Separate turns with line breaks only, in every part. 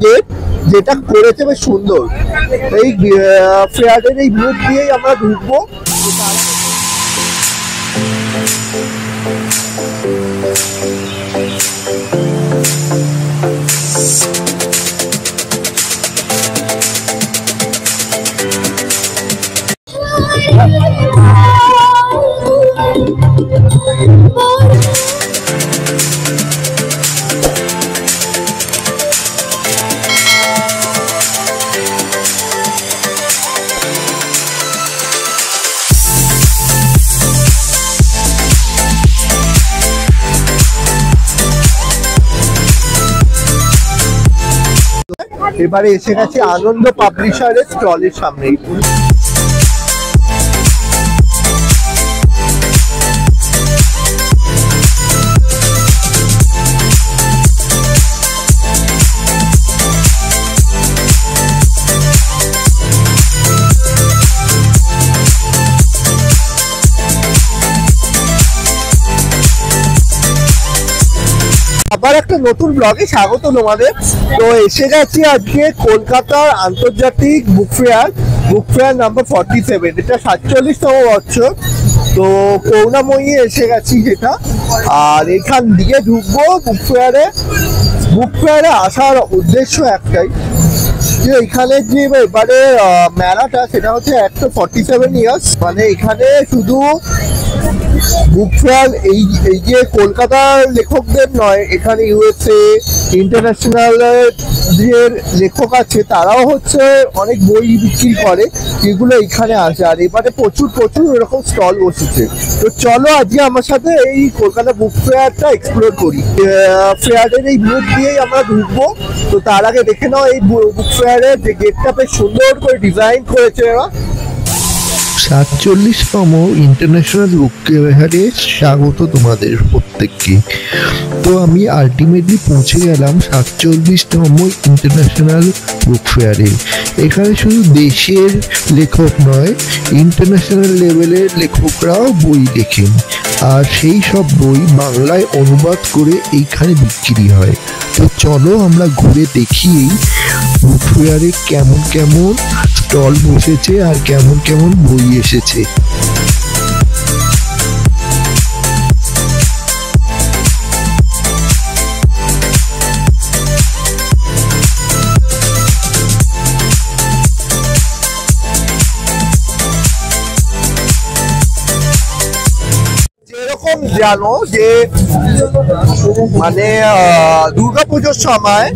Gate, যেটা করেছে বেশ সুন্দর। এই ফেয়ারের এই বুথ দিয়েই আমরা ঢুকবো। এবারে এসে গেছে আনন্দ পাবলিশারের স্টলের সামনে। আবার একটা নতুন ব্লগে স্বাগত তোমাদের। তো এসে গেছি আজকে কলকাতার আন্তর্জাতিক বুক ফেয়ার নাম্বার 47, এটা 47তম বছর। তো করুণাময়ী এসে গেছি যেটা, আর এখান দিয়ে ঢুকবো বুক ফেয়ারে আসার উদ্দেশ্য একটাই, যে এখানে যে এবারে মেলাটা সেটা হচ্ছে 147 ইয়ার্স, মানে এখানে শুধু বুক ফেয়ার এই যে কলকাতার লেখকদের নয়, এখানে ইউএসএ ইন্টারন্যাশনাল যে লেখক আছে তারাও হচ্ছে অনেক বই বিক্রি করে, যেগুলো এখানে আসে। আর এবারে প্রচুর এরকম স্টল বসেছে। তো চলো আজকে আমার সাথে এই কলকাতা বুক ফেয়ারটা এক্সপ্লোর করি। ফেয়ারের এই বুথ দিয়েই আমরা ঢুকবো। তো তার আগে দেখে নাও এই বুক ফেয়ারের যে গেটটা বেশ সুন্দর করে ডিজাইন করেছে এরা।
47তম ইন্টারন্যাশনাল বুক ফেয়ারে স্বাগত তোমাদের প্রত্যেককে। তো আমি আলটিমেটলি পৌঁছে গেলাম 47তম ইন্টারন্যাশনাল বুক ফেয়ারে। এখানে শুধু দেশের লেখক নয়, ইন্টারন্যাশনাল লেভেলের লেখকরাও বই লেখেন, আর সেই সব বই বাংলায় অনুবাদ করে এইখানে বিক্রি হয়। তো চলো আমরা ঘুরে দেখি বুক ফেয়ারে কেমন স্টল বসেছে আর কেমন বই এসেছে।
যেরকম জানো যে মানে দুর্গাপুজোর সময়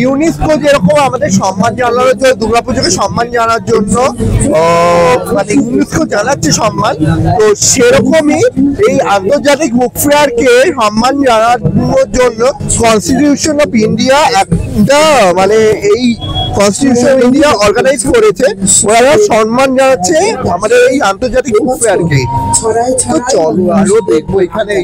ইউনেস্কো যেরকম আমাদের সম্মান জানানোর জন্য, দুর্গাপুজোকে সম্মান জানার জন্য মানে ইউনেস্কো জানাচ্ছে সম্মান, তো সেরকমই এই আন্তর্জাতিক বুক ফেয়ারকে সম্মান জানানোর জন্য কনস্টিটিউশন অফ ইন্ডিয়া একটা মানে এই কনস্টিটিউশন অফ ইন্ডিয়া অর্গানাইজ করেছে, ওরা সম্মান জানাচ্ছে আমাদের এই আন্তর্জাতিক বুক ফেয়ারকে। তো চলো আরো দেখবো এখানে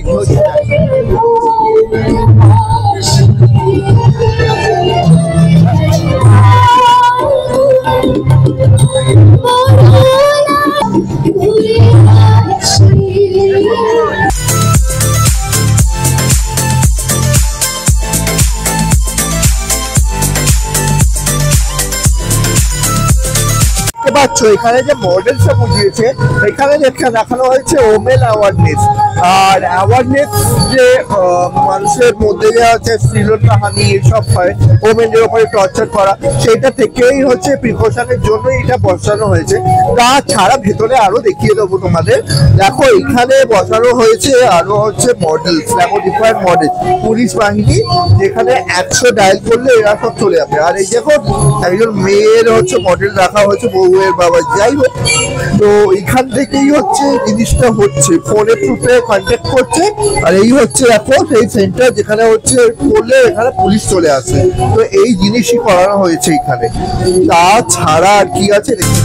এখানে যে মডেলটা বুঝিয়েছে, এখানে দেখানো হয়েছে ওমেন অ্যাওয়ারনেস। আর অ্যাওয়ারনেস যে মানুষের মধ্যে যে আছে শ্লীলতাহানি এসব হয়, ওমেনের উপরে টর্চার করা, সেটা থেকেই হচ্ছে প্রিকশনের জন্য এটা বসানো হয়েছে। তাছাড়া ভেতরে আরো দেখিয়ে দেবো তোমাদের। দেখো এখানে বসানো হয়েছে আরো হচ্ছে মডেল, ডিফারেন্ট মডেল পুলিশ বাহিনী, যেখানে 100 ডায়াল করলে এরা সব চলে যাবে। আর এই দেখো একজন মেয়ের হচ্ছে মডেল রাখা হয়েছে, বউয়ের বাবা, যাই হোক। তো এখান থেকেই হচ্ছে জিনিসটা হচ্ছে, ফোনে থ্রুতে কন্ট্যাক্ট করছে। আর এই হচ্ছে এখন এই সেন্টার, যেখানে হচ্ছে করলে এখানে পুলিশ চলে আসে। তো এই জিনিসই করানো হয়েছে এখানে। তাছাড়া আর কি আছে দেখি।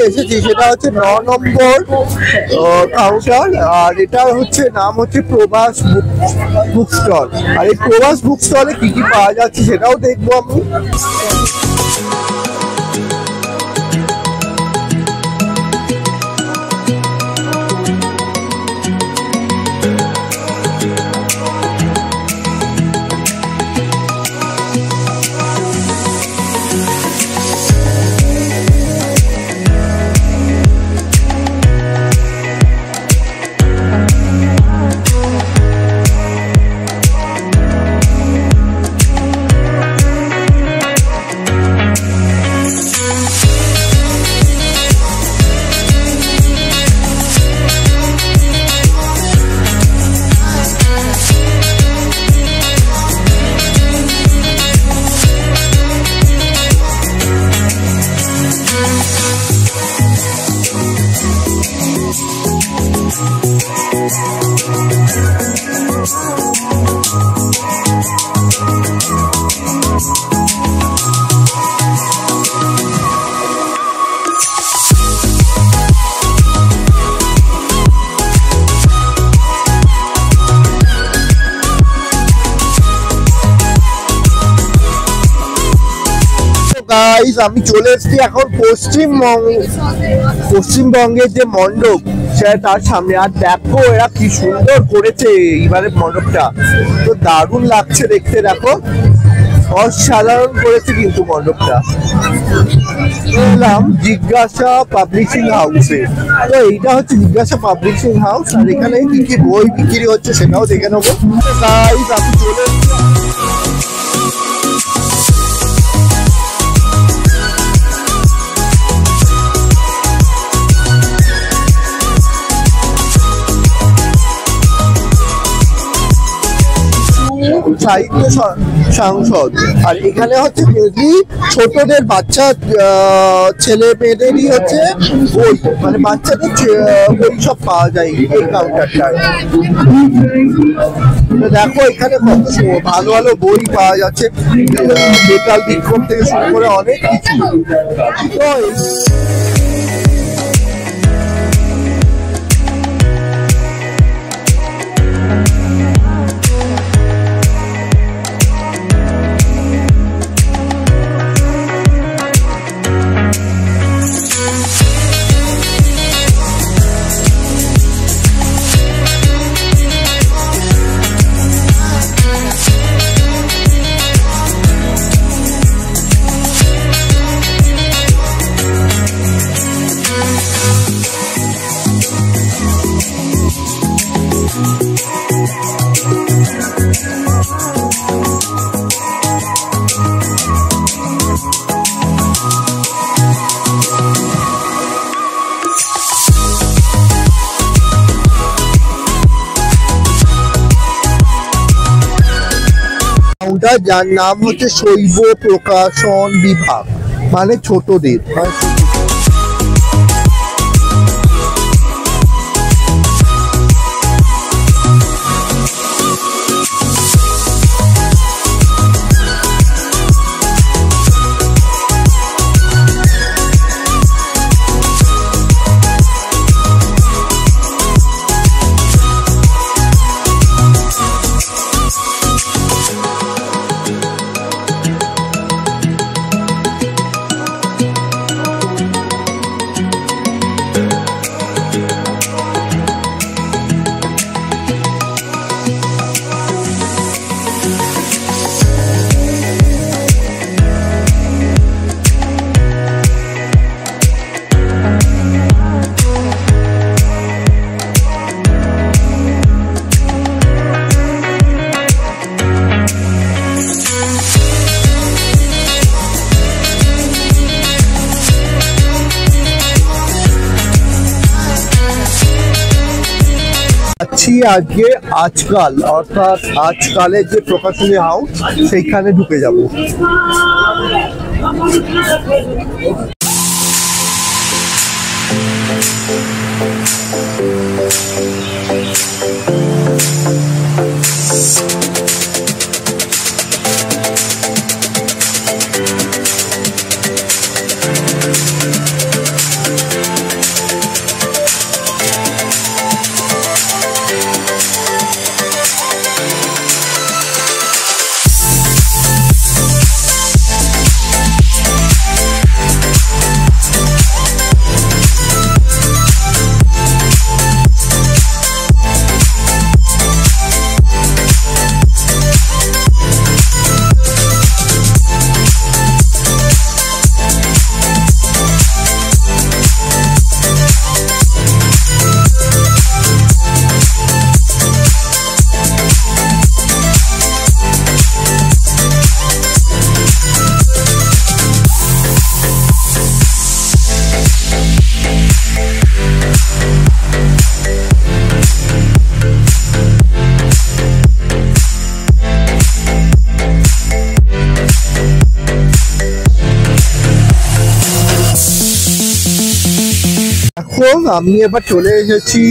এসেছি সেটা হচ্ছে 9 নম্বর কাউন্টার, আর এটা হচ্ছে নাম হচ্ছে প্রবাস বুক স্টল। আর এই প্রবাস বুক স্টলে কি কি পাওয়া যাচ্ছে সেটাও দেখবো আমি। গাইস আমি চলে এসেছি এখন পশ্চিমবঙ্গের যে মণ্ডপ সেটা তার সামনে। আর দেখো এরা কি সুন্দর করেছে এইবারে মণ্ডপটা, তো দারুণ লাগছে দেখতে। দেখো অসাধারণ করেছে কিন্তু মণ্ডপটা। এলাম জিজ্ঞাসা পাবলিশিং হাউসে, তো এইটা হচ্ছে জিজ্ঞাসা পাবলিশিং হাউস, আর এখানে কি কি বই বিক্রি হচ্ছে সেটাও দেখে নেবো। গাইস আমি চলে এসেছি সাহিত্য সংসদ, আর এখানে হচ্ছে ছোটদের বাচ্চা ছেলে মেয়েদেরই হচ্ছে বই, মানে বাচ্চাদের বই সব পাওয়া যায় এই কাউন্টারটায়। দেখো এখানে কত ভালো ভালো বই পাওয়া যাচ্ছে, বেতাল বিক্ষোভ থেকে শুরু করে অনেক কিছু। তো যার নাম হচ্ছে শৈব প্রকাশন বিভাগ, মানে ছোটদের। আজকে আজকাল অর্থাৎ আজকালের যে প্রকাশনী হাউস সেইখানে ঢুকে যাব। দেখো আমি এবার চলে এসেছি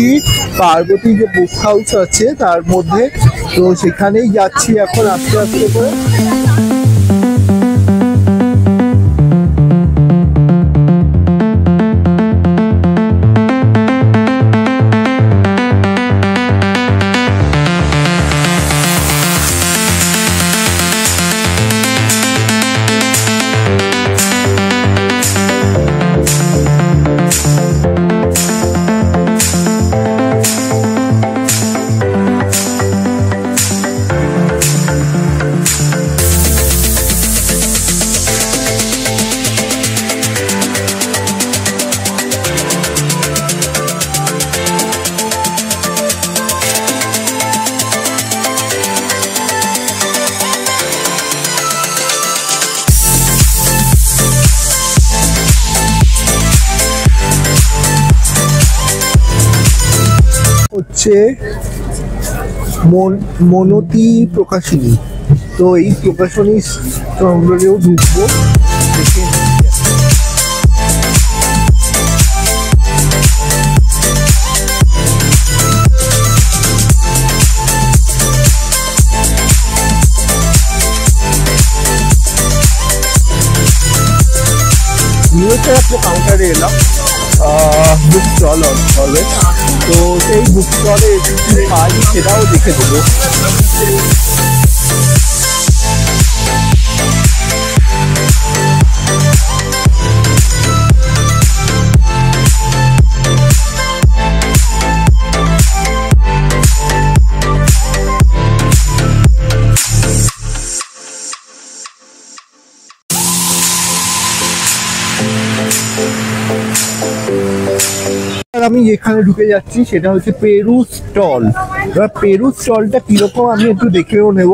পার্বতী যে বুক হাউস আছে তার মধ্যে, তো সেখানেই যাচ্ছি এখন আস্তে আস্তে করে। হচ্ছে মনতি প্রকাশনী, তো এই প্রকাশনী সংগ্রহেও ঢুকবো। একটা কাউন্টারে এলাম, বুক স্টল হবে, তো সেই বুক স্টলে পাই সেটাও দেখে দেবো। আমি যেখানে ঢুকে যাচ্ছি সেটা হচ্ছে পেরু স্টল। এবার পেরু স্টলটা কিরকম আমি একটু দেখেও নেব।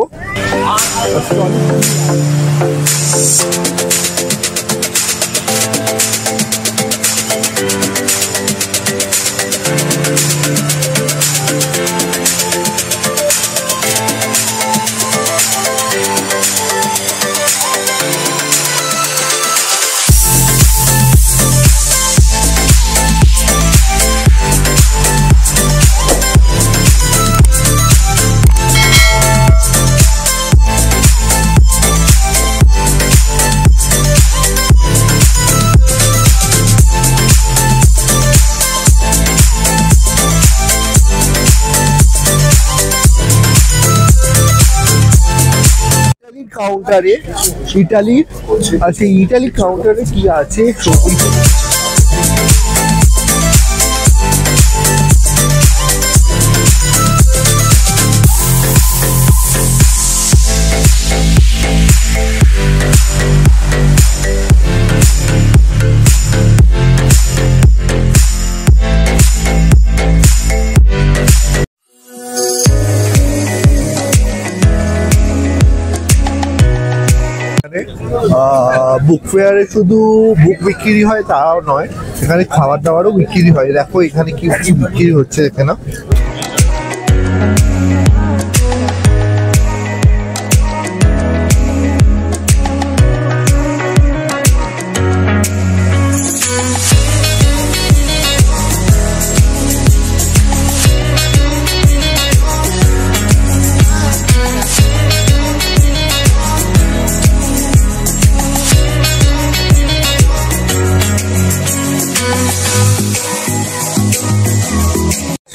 কাউন্টারে ইটালির, আর সেই ইটালি কাউন্টারে কি আছে বুক ফেয়ারে শুধু বুক বিক্রি হয় তাও নয়, এখানে খাবার দাবারও বিক্রি হয়। দেখো এখানে কি কি বিক্রি হচ্ছে এখানে।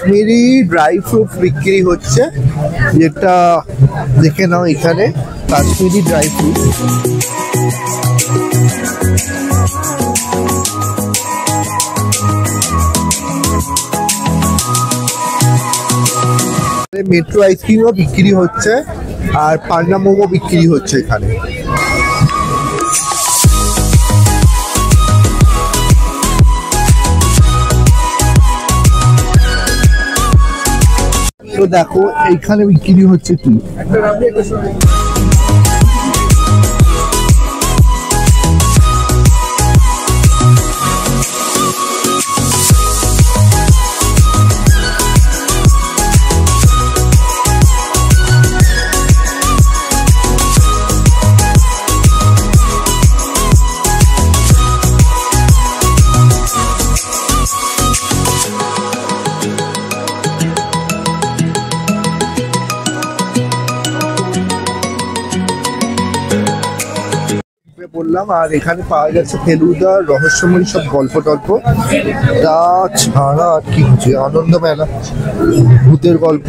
কাশ্মীরি ড্রাই ফ্রুট বিক্রি হচ্ছে, যেটা দেখে নাও এখানে কাশ্মীরি ড্রাই ফ্রুট। মেট্রো আইসক্রিমও বিক্রি হচ্ছে আর পান্না মোমো বিক্রি হচ্ছে এখানে। তো দেখো এইখানে বিক্রি হচ্ছে কি, বললাম, আর এখানে পাওয়া যাচ্ছে ফেলুদার রহস্যময়ী সব গল্প টল্প। তাছাড়া আর কি হচ্ছে, আনন্দ মেলা, ভূতের গল্প,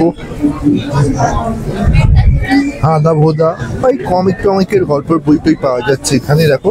আদা ভোদা, ওই কমিক টমিকের গল্পের বই টই পাওয়া যাচ্ছে এখানে। দেখো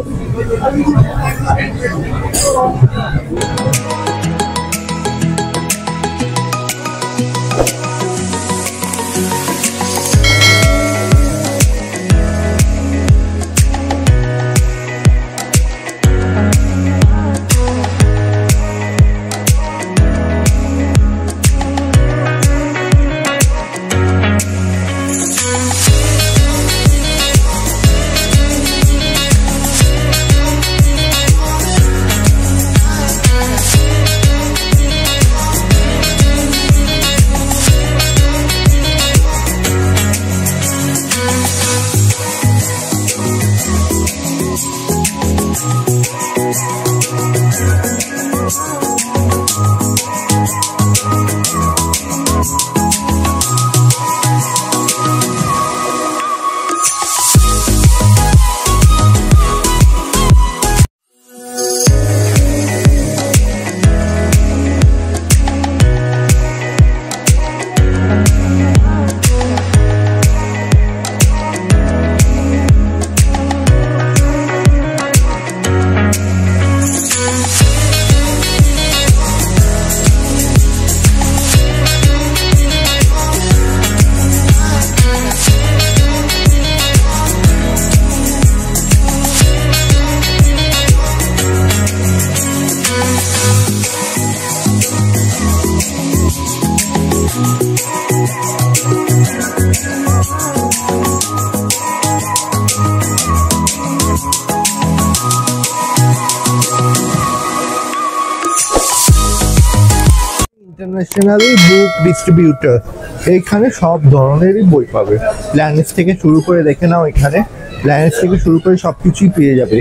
ইন্টারন্যাশনাল বুক ডিস্ট্রিবিউটর, এইখানে সব ধরনেরই বই পাবে। ল্যাঙ্গুয়েজ থেকে শুরু করে দেখে নাও, এখানে ল্যাঙ্গুয়েজ থেকে শুরু করে সবকিছুই পেয়ে যাবে।